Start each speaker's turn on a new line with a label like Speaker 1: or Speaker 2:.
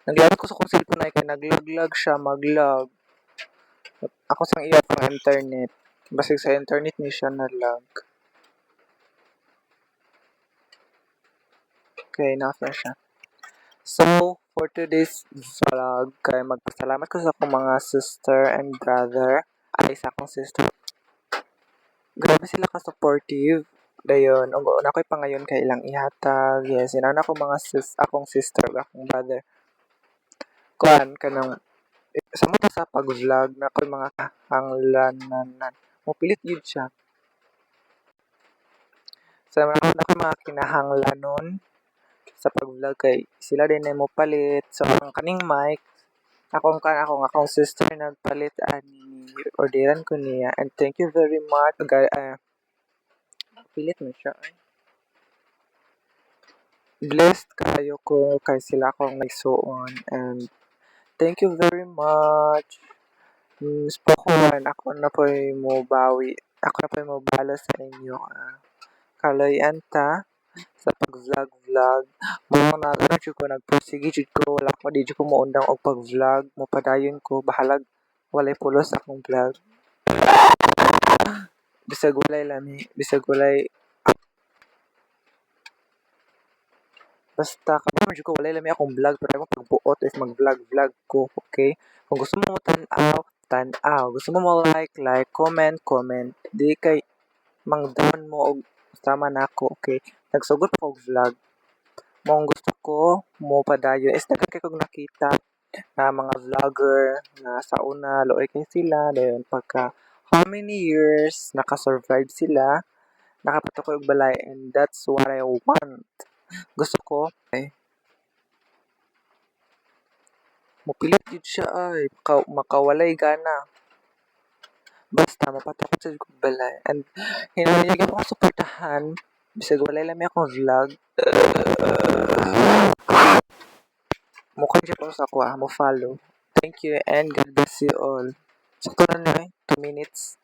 Speaker 1: Naglayat ko sa kong cellphone ay kay naglag siya, mag-lag. Ako sang iya pang internet. Basig sa internet ni siya na lag. Okay, enough na siya. So, for today's vlog, kay magpasalamat ko sa akong mga sister and brother. Ay, sa akong sister. Grabe sila ka-supportive. Dayon, una ko'y pangayon kay ilang ihatag. Yes, inauna ko mga akong sister, akong brother. Kuan, kanang, sa mga sa pag-vlog, na ko'y mga kahanglananan. Mupilit yun siya. Sa mga kinahanglanon, sa pag-vlog kay sila din ay mo palit. So, ang kaning mic, akong sister nagpalit ani orderan ko niya. And thank you very much. Pilit mo siya. Blessed kayo ko kay sila akong nagsuon. And thank you very much. Spokuan, ako na po mo bawi. Ako na po mo bala sa inyo. Kaloyan ta sa pag-vlog. Mga nagano ko nagpursige jud ko, wala ko di jud ko moundang og pag-vlog, mopadayon ko bahalag walay pulos akong vlog. Bisag walay basta kabalo jud ko walay lami akong vlog pero mo pagbuot is mag-vlog ko, okay? Kung gusto mo tan-aw. Gusto mo like, comment. Di kay mangdon mo og sama nako, okay? Nagsugod ako og vlog. Mong gusto ko mo padayon is daghan kay kog nakita na mga vlogger na sa una luoy kay sila dayon pagka how many years naka-survive sila, nakapatukoy og balay, and that's what I want. Gusto ko ay mupilit jud siya ay makawalay gana. Basta mapatakot sa kog balay, and hinahangyan ko suportahan bisag walay lami akong vlog. Mukha siya po sa ako mo follow. Thank you and God bless you all. Sakto na 2 minutes.